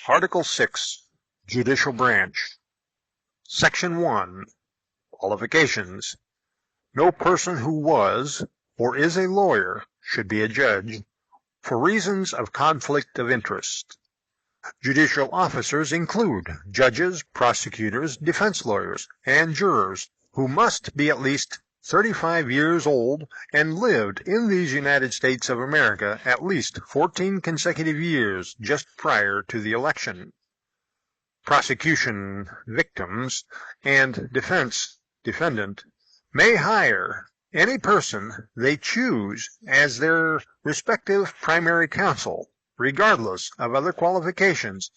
Article 6, Judicial Branch. Section 1, Qualifications. No person who was or is a lawyer should be a judge for reasons of conflict of interest. Judicial officers include judges, prosecutors, defense lawyers, and jurors who must be at least 35 years old and lived in these United States of America at least 14 consecutive years just prior to the election. Prosecution victims and defense defendant may hire any person they choose as their respective primary counsel, regardless of other qualifications,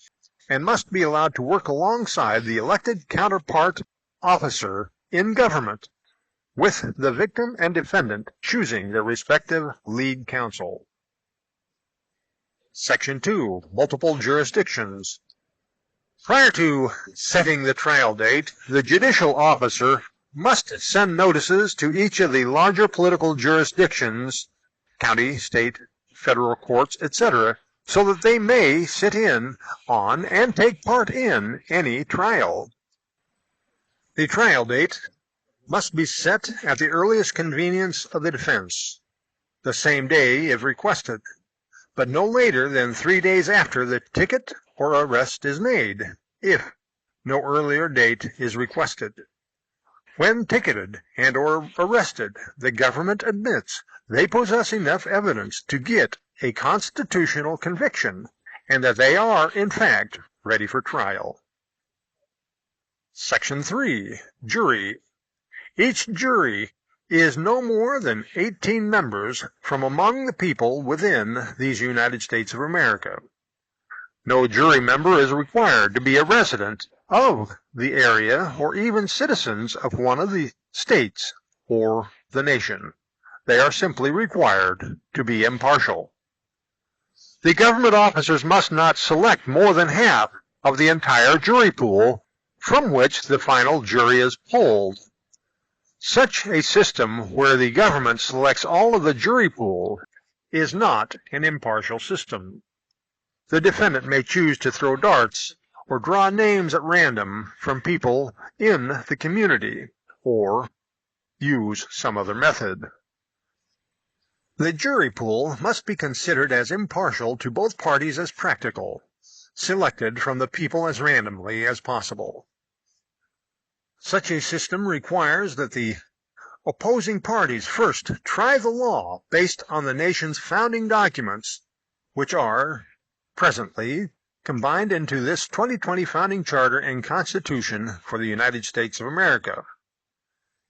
and must be allowed to work alongside the elected counterpart officer in government, with the victim and defendant choosing their respective lead counsel. Section 2, Multiple Jurisdictions. Prior to setting the trial date, the judicial officer must send notices to each of the larger political jurisdictions, county, state, federal courts, etc., so that they may sit in on and take part in any trial. The trial date must be set at the earliest convenience of the defense, the same day if requested, but no later than 3 days after the ticket or arrest is made, if no earlier date is requested. When ticketed and or arrested, the government admits they possess enough evidence to get a constitutional conviction and that they are, in fact, ready for trial. Section 3, Jury. Each jury is no more than 18 members from among the people within these United States of America. No jury member is required to be a resident of the area or even citizens of one of the states or the nation. They are simply required to be impartial. The government officers must not select more than half of the entire jury pool from which the final jury is polled. Such a system where the government selects all of the jury pool is not an impartial system. The defendant may choose to throw darts or draw names at random from people in the community, or use some other method. The jury pool must be considered as impartial to both parties as practical, selected from the people as randomly as possible. Such a system requires that the opposing parties first try the law based on the nation's founding documents, which are presently combined into this 2020 Founding Charter and Constitution for the United States of America.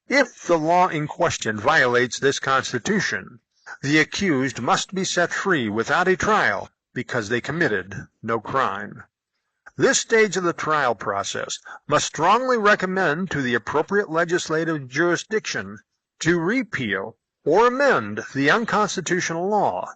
If the law in question violates this Constitution, the accused must be set free without a trial because they committed no crime. This stage of the trial process must strongly recommend to the appropriate legislative jurisdiction to repeal or amend the unconstitutional law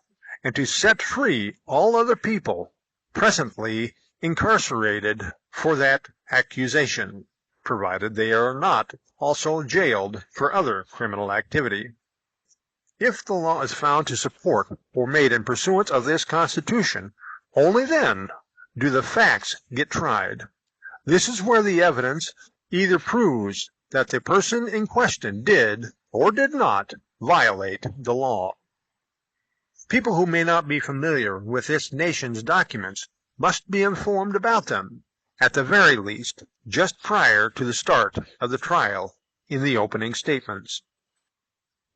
and to set free all other people presently incarcerated for that accusation, provided they are not also jailed for other criminal activity. If the law is found to support or made in pursuance of this Constitution, only then do the facts get tried. This is where the evidence either proves that the person in question did or did not violate the law. People who may not be familiar with this nation's documents must be informed about them, at the very least, just prior to the start of the trial in the opening statements.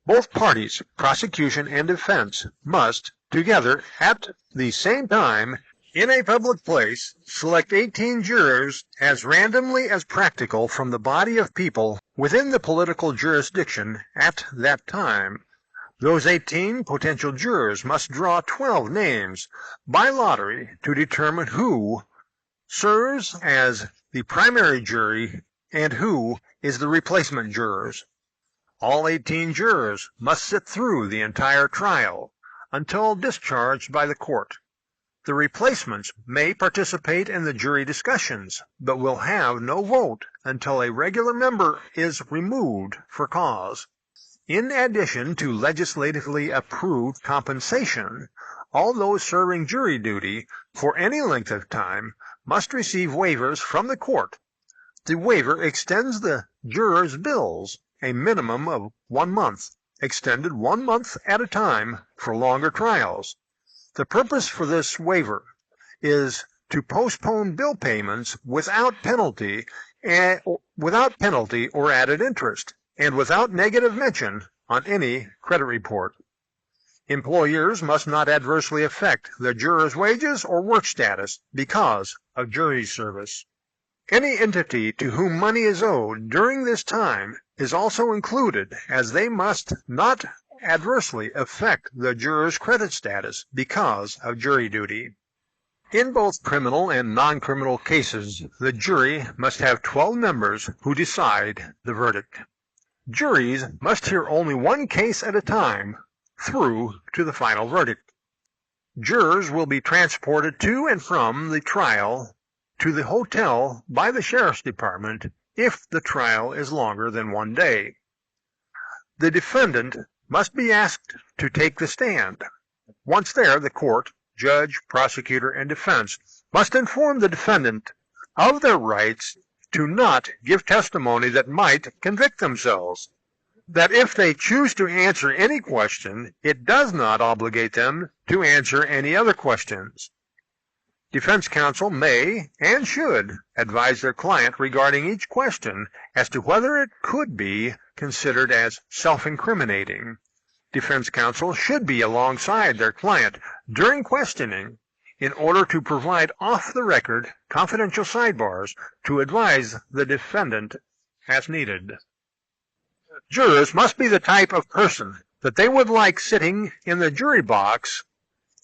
Both parties, prosecution and defense, must, together at the same time, in a public place, select 18 jurors as randomly as practical from the body of people within the political jurisdiction at that time. Those 18 potential jurors must draw 12 names by lottery to determine who serves as the primary jury and who is the replacement jurors. All 18 jurors must sit through the entire trial until discharged by the court. The replacements may participate in the jury discussions, but will have no vote until a regular member is removed for cause. In addition to legislatively approved compensation, all those serving jury duty for any length of time must receive waivers from the court. The waiver extends the jurors' bills a minimum of 1 month, extended 1 month at a time for longer trials. The purpose for this waiver is to postpone bill payments without penalty or added interest, and without negative mention on any credit report. Employers must not adversely affect the jurors' wages or work status because of jury service. Any entity to whom money is owed during this time is also included, as they must not adversely affect the jurors' credit status because of jury duty. In both criminal and non-criminal cases, the jury must have 12 members who decide the verdict. Juries must hear only one case at a time through to the final verdict. Jurors will be transported to and from the trial to the hotel by the sheriff's department if the trial is longer than 1 day. The defendant must be asked to take the stand. Once there, the court, judge, prosecutor, and defense must inform the defendant of their rights to not give testimony that might convict themselves. That if they choose to answer any question, it does not obligate them to answer any other questions. Defense counsel may and should advise their client regarding each question as to whether it could be considered as self-incriminating. Defense counsel should be alongside their client during questioning in order to provide off-the-record confidential sidebars to advise the defendant as needed. Jurors must be the type of person that they would like sitting in the jury box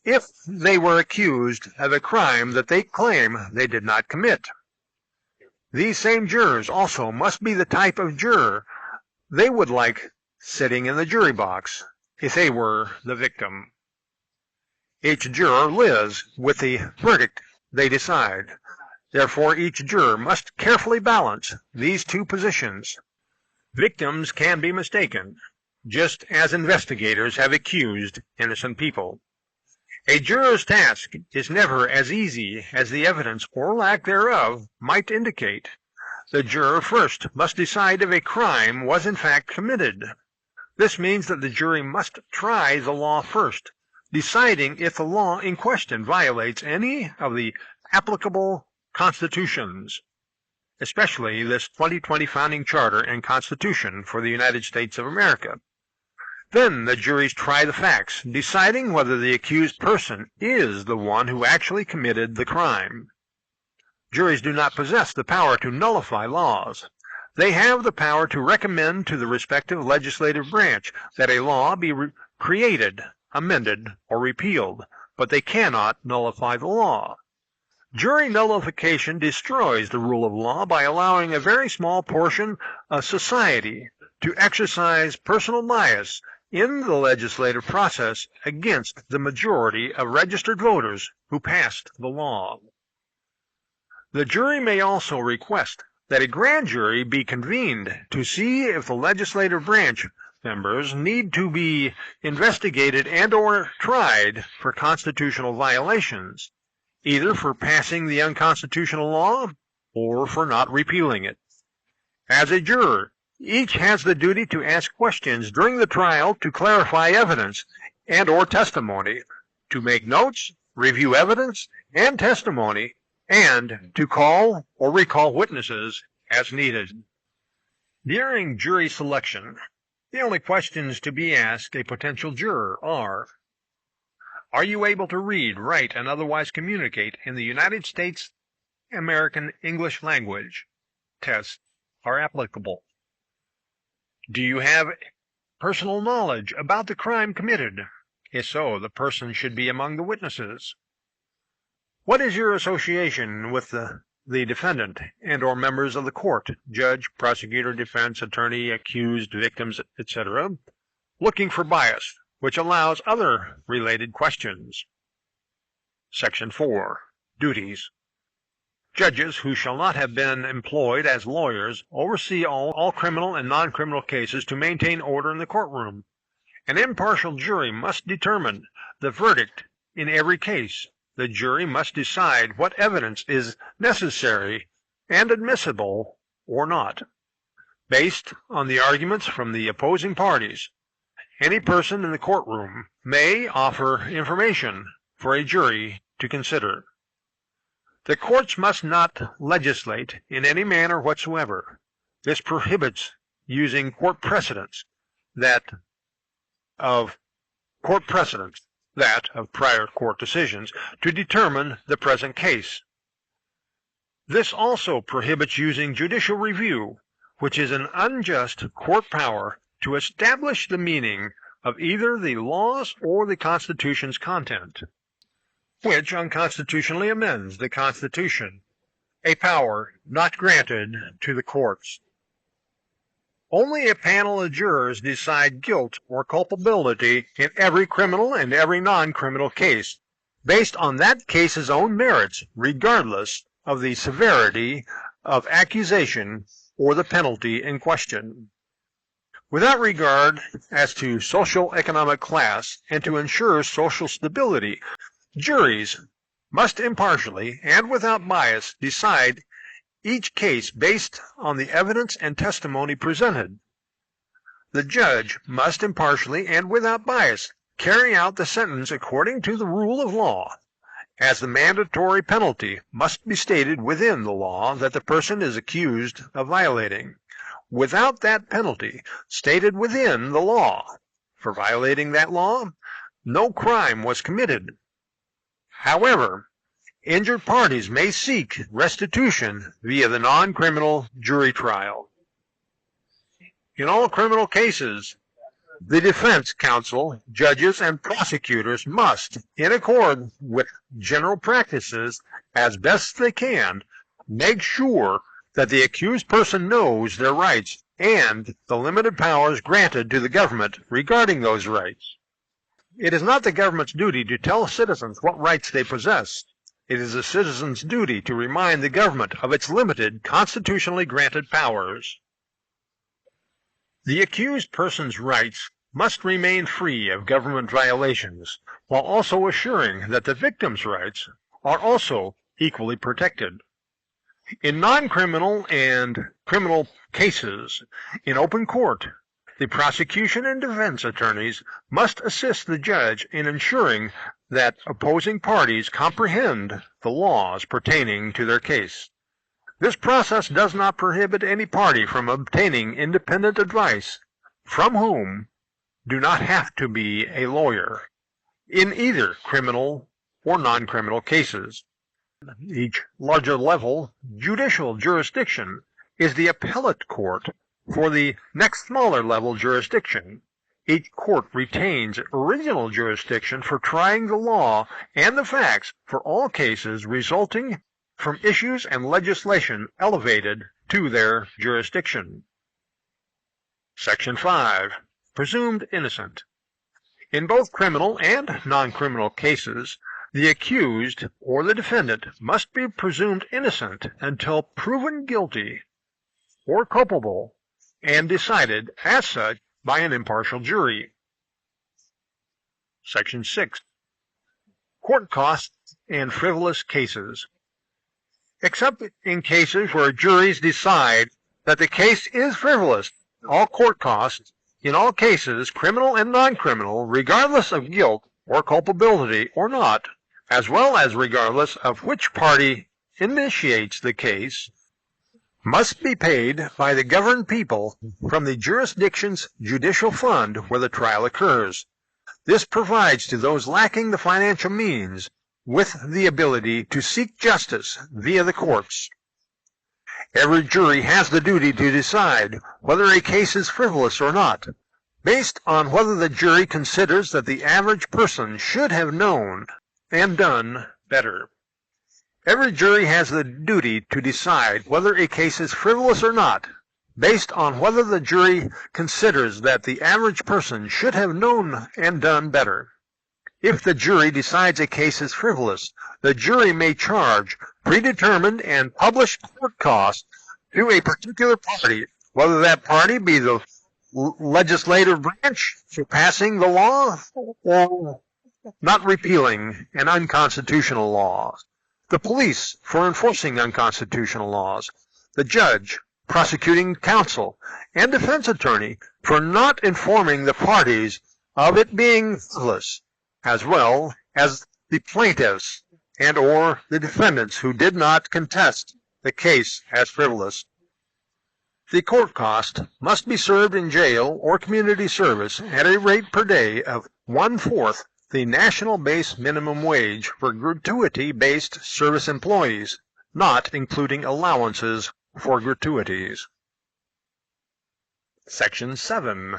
if they were accused of a crime that they claim they did not commit. These same jurors also must be the type of juror they would like sitting in the jury box if they were the victim. Each juror lives with the verdict they decide. Therefore, each juror must carefully balance these two positions. Victims can be mistaken, just as investigators have accused innocent people. A juror's task is never as easy as the evidence or lack thereof might indicate. The juror first must decide if a crime was in fact committed. This means that the jury must try the law first, deciding if the law in question violates any of the applicable constitutions, especially this 2020 Founding Charter and Constitution for the United States of America. Then the juries try the facts, deciding whether the accused person is the one who actually committed the crime. Juries do not possess the power to nullify laws. They have the power to recommend to the respective legislative branch that a law be created, amended, or repealed, but they cannot nullify the law. Jury nullification destroys the rule of law by allowing a very small portion of society to exercise personal bias in the legislative process against the majority of registered voters who passed the law. The jury may also request that a grand jury be convened to see if the legislative branch members need to be investigated and or tried for constitutional violations, either for passing the unconstitutional law or for not repealing it. As a juror, each has the duty to ask questions during the trial to clarify evidence and or testimony, to make notes, review evidence and testimony, and to call or recall witnesses as needed. During jury selection, the only questions to be asked a potential juror are you able to read, write, and otherwise communicate in the United States American English language? Tests are applicable. Do you have personal knowledge about the crime committed? If so, the person should be among the witnesses. What is your association with the defendant and or members of the court, judge, prosecutor, defense, attorney, accused, victims, etc., looking for bias, which allows other related questions. Section 4. Duties. Judges who shall not have been employed as lawyers oversee all criminal and non-criminal cases to maintain order in the courtroom. An impartial jury must determine the verdict In every case, the jury must decide what evidence is necessary and admissible or not, based on the arguments from the opposing parties. Any person in the courtroom may offer information for a jury to consider. The courts must not legislate in any manner whatsoever. This prohibits using court precedents that of prior court decisions to determine the present case. This also prohibits using judicial review, which is an unjust court power to establish the meaning of either the laws or the Constitution's content, which unconstitutionally amends the Constitution, a power not granted to the courts. Only a panel of jurors decide guilt or culpability in every criminal and every non-criminal case, based on that case's own merits, regardless of the severity of accusation or the penalty in question. Without regard as to social economic class and to ensure social stability, juries must impartially and without bias decide each case based on the evidence and testimony presented. The judge must impartially and without bias carry out the sentence according to the rule of law, as the mandatory penalty must be stated within the law that the person is accused of violating. Without that penalty stated within the law for violating that law, no crime was committed. However, injured parties may seek restitution via the non-criminal jury trial. In all criminal cases, the defense counsel, judges, and prosecutors must, in accord with general practices as best they can, make sure that the accused person knows their rights and the limited powers granted to the government regarding those rights. It is not the government's duty to tell citizens what rights they possess. It is the citizen's duty to remind the government of its limited, constitutionally granted powers. The accused person's rights must remain free of government violations, while also assuring that the victim's rights are also equally protected. In non-criminal and criminal cases, in open court, the prosecution and defense attorneys must assist the judge in ensuring that opposing parties comprehend the laws pertaining to their case. This process does not prohibit any party from obtaining independent advice, from whom do not have to be a lawyer, in either criminal or non-criminal cases. Each larger level judicial jurisdiction is the appellate court for the next smaller level jurisdiction. Each court retains original jurisdiction for trying the law and the facts for all cases resulting from issues and legislation elevated to their jurisdiction. Section 5. Presumed innocent. In both criminal and non-criminal cases, the accused or the defendant must be presumed innocent until proven guilty or culpable and decided as such by an impartial jury. Section 6. Court costs and frivolous cases. Except in cases where juries decide that the case is frivolous, all court costs, in all cases, criminal and non-criminal, regardless of guilt or culpability or not, as well as regardless of which party initiates the case, must be paid by the governed people from the jurisdiction's judicial fund where the trial occurs. This provides to those lacking the financial means with the ability to seek justice via the courts. Every jury has the duty to decide whether a case is frivolous or not, based on whether the jury considers that the average person should have known and done better. Every jury has the duty to decide whether a case is frivolous or not, based on whether the jury considers that the average person should have known and done better. If the jury decides a case is frivolous, the jury may charge predetermined and published court costs to a particular party, whether that party be the legislative branch for passing the law or not repealing an unconstitutional law, the police for enforcing unconstitutional laws, the judge, prosecuting counsel, and defense attorney for not informing the parties of it being frivolous, as well as the plaintiffs and or the defendants who did not contest the case as frivolous. The court cost must be served in jail or community service at a rate per day of 1/4 the national base minimum wage for gratuity-based service employees, not including allowances for gratuities. Section 7.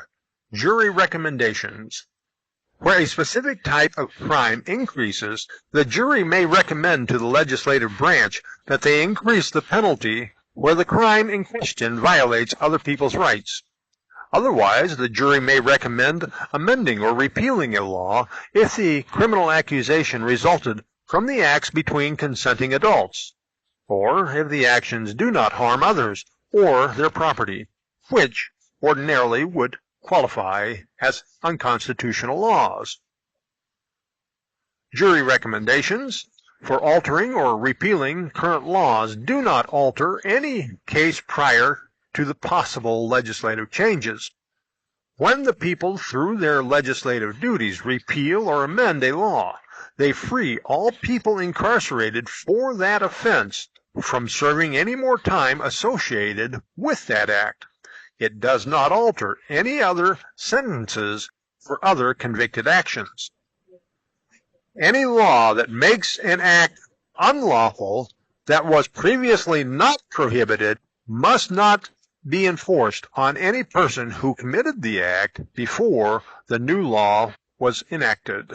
Jury recommendations. Where a specific type of crime increases, the jury may recommend to the legislative branch that they increase the penalty where the crime in question violates other people's rights. Otherwise, the jury may recommend amending or repealing a law if the criminal accusation resulted from the acts between consenting adults, or if the actions do not harm others or their property, which ordinarily would qualify as unconstitutional laws. Jury recommendations for altering or repealing current laws do not alter any case prior to the possible legislative changes. When the people, through their legislative duties, repeal or amend a law, they free all people incarcerated for that offense from serving any more time associated with that act. It does not alter any other sentences for other convicted actions. Any law that makes an act unlawful that was previously not prohibited must not be enforced on any person who committed the act before the new law was enacted.